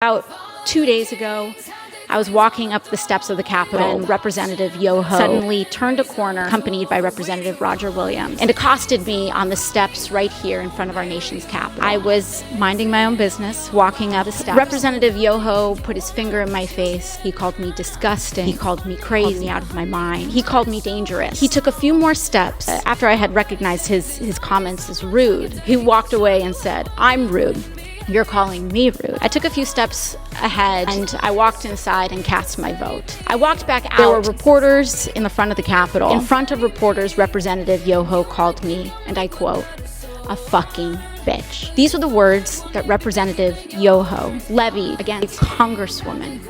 About 2 days ago, I was walking up the steps of the Capitol when Representative YoHo suddenly turned a corner, accompanied by Representative Roger Williams, and accosted me on the steps right here in front of our nation's Capitol. I was minding my own business, walking up the steps. Representative YoHo put his finger in my face. He called me disgusting. He called me crazy, called me out of my mind. He called me dangerous. He took a few more steps. After I had recognized his comments as rude, he walked away and said, "I'm rude. You're calling me rude." I took a few steps ahead and I walked inside and cast my vote. I walked back out. There were reporters in the front of the Capitol. In front of reporters, Representative YoHo called me, and I quote, "a fucking bitch." These are the words that Representative YoHo levied against a Congresswoman.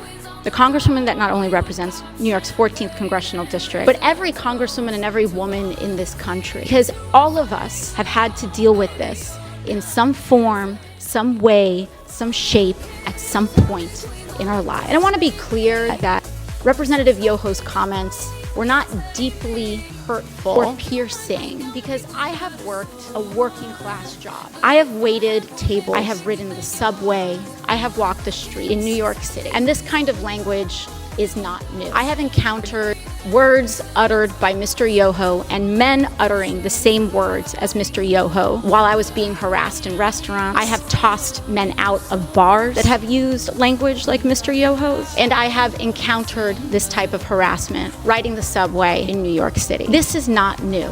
The Congresswoman that not only represents New York's 14th Congressional District, but every Congresswoman and every woman in this country. Because all of us have had to deal with this in some form, some way, some shape, at some point in our lives. And I want to be clear that Representative YoHo's comments were not deeply hurtful or piercing, because I have worked a working class job. I have waited tables. I have ridden the subway. I have walked the street in New York City. And this kind of language is not new. I have encountered words uttered by Mr. YoHo and men uttering the same words as Mr. YoHo while I was being harassed in restaurants. I have tossed men out of bars that have used language like Mr. YoHo's. And I have encountered this type of harassment riding the subway in New York City. This is not new.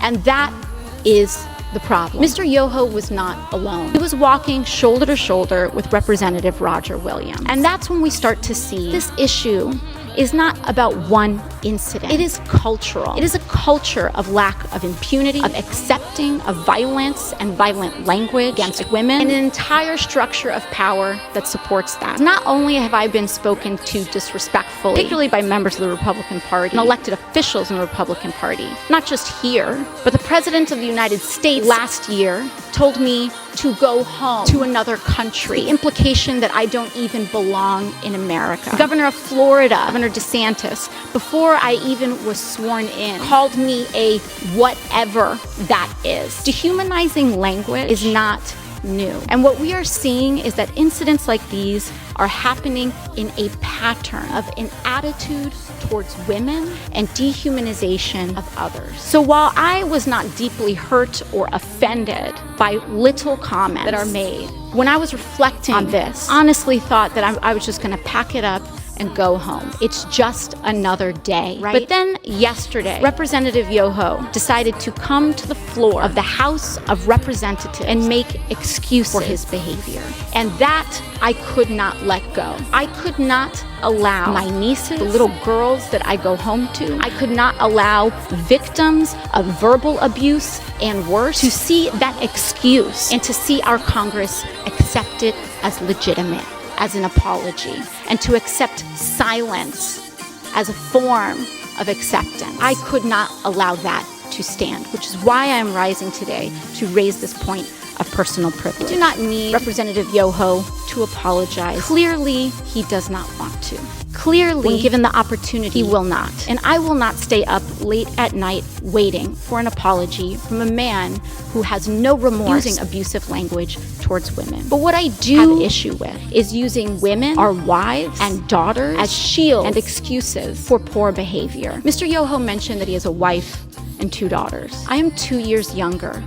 And that is the problem. Mr. YoHo was not alone. He was walking shoulder to shoulder with Representative Roger Williams. And that's when we start to see this issue is not about one incident. It is cultural. It is a culture of lack of impunity, of accepting of violence and violent language against women, and an entire structure of power that supports that. Not only have I been spoken to disrespectfully, particularly by members of the Republican Party and elected officials in the Republican Party, not just here, but the President of the United States last year told me to go home to another country. The implication that I don't even belong in America. The governor of Florida, Governor DeSantis, before I even was sworn in, called me a whatever that is. Dehumanizing language is not new. And what we are seeing is that incidents like these are happening in a pattern of an attitude towards women and dehumanization of others. So while I was not deeply hurt or offended by little comments that are made, when I was reflecting on this, honestly thought that I was just going to pack it up and go home. It's just another day, right? But then yesterday, Representative YoHo decided to come to the floor of the House of Representatives and make excuses for his behavior. And that I could not let go. I could not allow my nieces, the little girls that I go home to, I could not allow victims of verbal abuse and worse to see that excuse and to see our Congress accept it as legitimate, as an apology, and to accept silence as a form of acceptance. I could not allow that to stand, which is why I am rising today to raise this point of personal privilege. I do not need Representative YoHo to apologize. Clearly, he does not want to. Clearly, when given the opportunity, he will not. And I will not stay up late at night waiting for an apology from a man who has no remorse using abusive language towards women. But what I do have issue with is using women, our wives and daughters, as shields and excuses for poor behavior. Mr. YoHo mentioned that he has a wife and 2 daughters. I am 2 years younger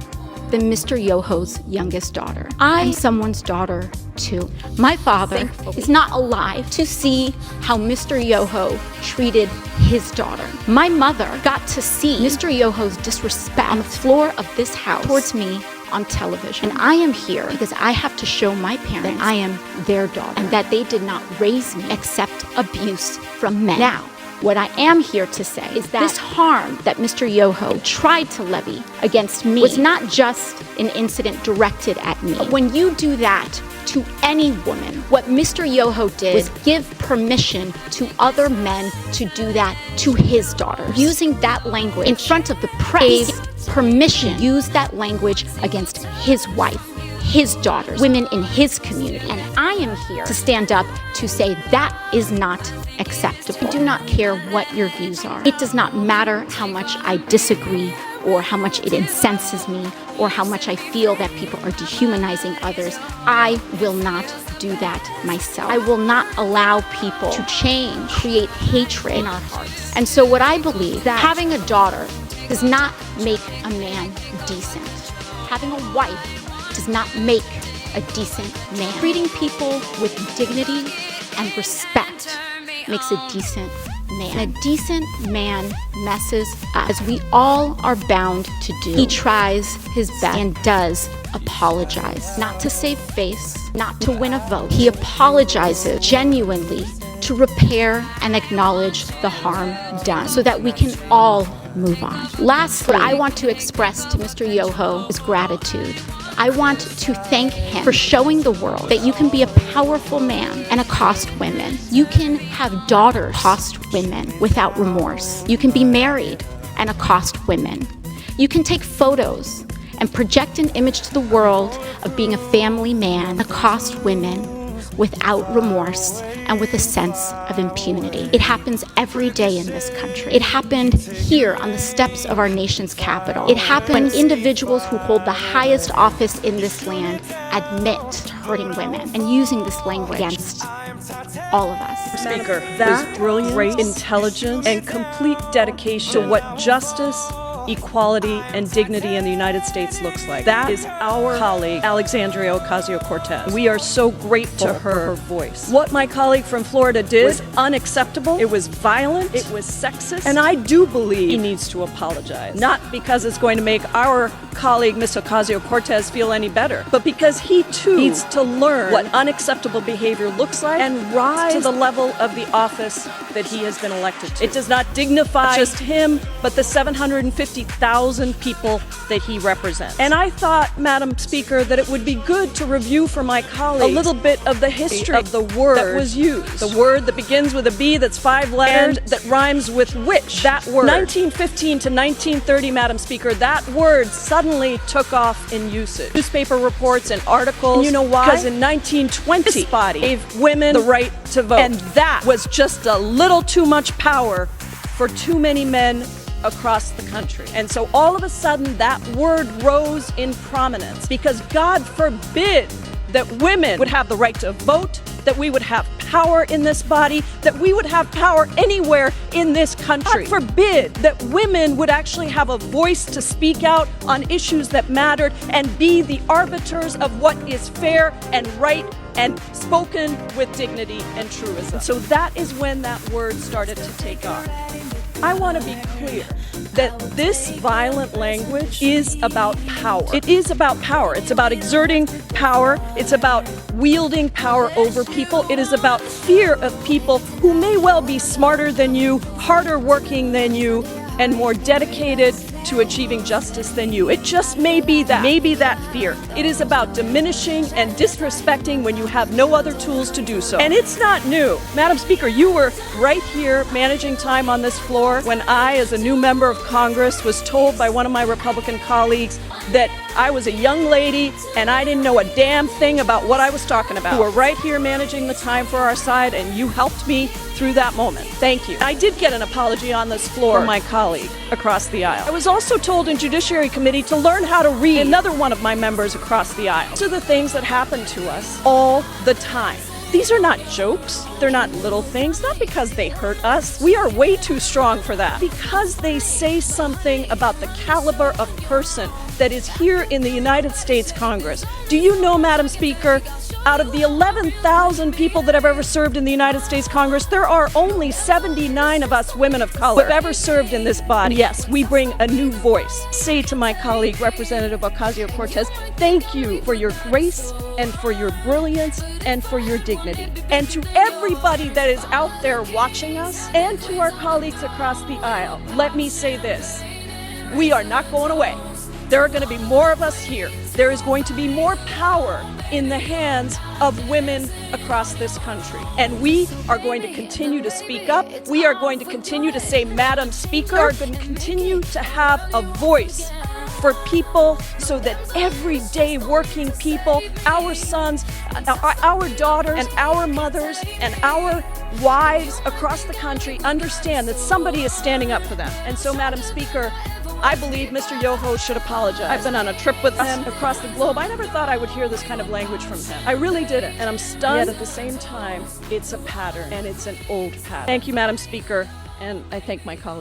than Mr. YoHo's youngest daughter. I am someone's daughter too. My father is not alive to see how Mr. YoHo treated his daughter. My mother got to see Mr. YoHo's disrespect on the floor of this house towards me on television. And I am here because I have to show my parents that I am their daughter and that they did not raise me accept abuse from men. Now, what I am here to say is that this harm that Mr. YoHo tried to levy against me was not just an incident directed at me. But when you do that to any woman, what Mr. YoHo did was give permission to other men to do that to his daughters. Using that language in front of the press, permission to use that language against his wife, his daughters, women in his community. And I am here to stand up to say that is not acceptable. I do not care what your views are. It does not matter how much I disagree or how much it incenses me, or how much I feel that people are dehumanizing others. I will not do that myself. I will not allow people to change, create hatred in our hearts. And so what I believe, that having a daughter does not make a man decent. Having a wife does not make a decent man. Treating people with dignity and respect makes a decent man. And a decent man messes up, as we all are bound to do. He tries his best and does apologize. Not to save face, not to win a vote. He apologizes genuinely to repair and acknowledge the harm done, so that we can all move on. Lastly, what I want to express to Mr. YoHo is gratitude. I want to thank him for showing the world that you can be a powerful man and accost women. You can have daughters accost women without remorse. You can be married and accost women. You can take photos and project an image to the world of being a family man, accost women without remorse and with a sense of impunity. It happens every day in this country. It happened here on the steps of our nation's capital. It happened when individuals who hold the highest office in this land admit to hurting women and using this language against all of us. Speaker, that was brilliant, great, intelligent, and complete dedication to what justice, equality, and dignity in the United States looks like. That is our colleague, Alexandria Ocasio-Cortez. We are so grateful to her for her voice. What my colleague from Florida did was unacceptable. It was violent. It was sexist. And I do believe he needs to apologize. Not because it's going to make our colleague, Ms. Ocasio-Cortez, feel any better, but because he too needs to learn what unacceptable behavior looks like and rise to the level of the office that he has been elected to. It does not dignify just him, but the 750,000 people that he represents. And I thought, Madam Speaker, that it would be good to review for my colleagues a little bit of the history of the word that was used. The word that begins with a B that's 5 letters and that rhymes with which. That word. 1915 to 1930, Madam Speaker, that word suddenly took off in usage. Newspaper reports and articles. And you know why? Because in 1920, this body gave women the right to vote. And that was just a little too much power for too many men across the country. And so all of a sudden that word rose in prominence because God forbid that women would have the right to vote, that we would have power in this body, that we would have power anywhere in this country. God forbid that women would actually have a voice to speak out on issues that mattered and be the arbiters of what is fair and right and spoken with dignity and truism. So that is when that word started to take off. I want to be clear that this violent language is about power. It is about power. It's about exerting power. It's about wielding power over people. It is about fear of people who may well be smarter than you, harder working than you, and more dedicated to achieving justice than you. It just may be that fear. It is about diminishing and disrespecting when you have no other tools to do so. And it's not new. Madam Speaker, you were right here managing time on this floor when I, as a new member of Congress, was told by one of my Republican colleagues that I was a young lady and I didn't know a damn thing about what I was talking about. You were right here managing the time for our side and you helped me through that moment. Thank you. I did get an apology on this floor from my colleague across the aisle. I was also told in Judiciary Committee to learn how to read another one of my members across the aisle. These are the things that happen to us all the time. These are not jokes. They're not little things, not because they hurt us. We are way too strong for that. Because they say something about the caliber of person that is here in the United States Congress. Do you know, Madam Speaker, out of the 11,000 people that have ever served in the United States Congress, there are only 79 of us women of color who have ever served in this body. Yes, we bring a new voice. Say to my colleague, Representative Ocasio-Cortez, thank you for your grace and for your brilliance and for your dignity. And to everybody that is out there watching us and to our colleagues across the aisle, let me say this. We are not going away. There are going to be more of us here. There is going to be more power in the hands of women across this country. And we are going to continue to speak up. We are going to continue to say, Madam Speaker, we are going to continue to have a voice for people so that everyday working people, our sons, our daughters, and our mothers, and our wives across the country understand that somebody is standing up for them. And so, Madam Speaker, I believe Mr. YoHo should apologize. I've been on a trip with him across the globe. I never thought I would hear this kind of language from him. I really didn't, and I'm stunned. Yet at the same time, it's a pattern, and it's an old pattern. Thank you, Madam Speaker, and I thank my colleagues.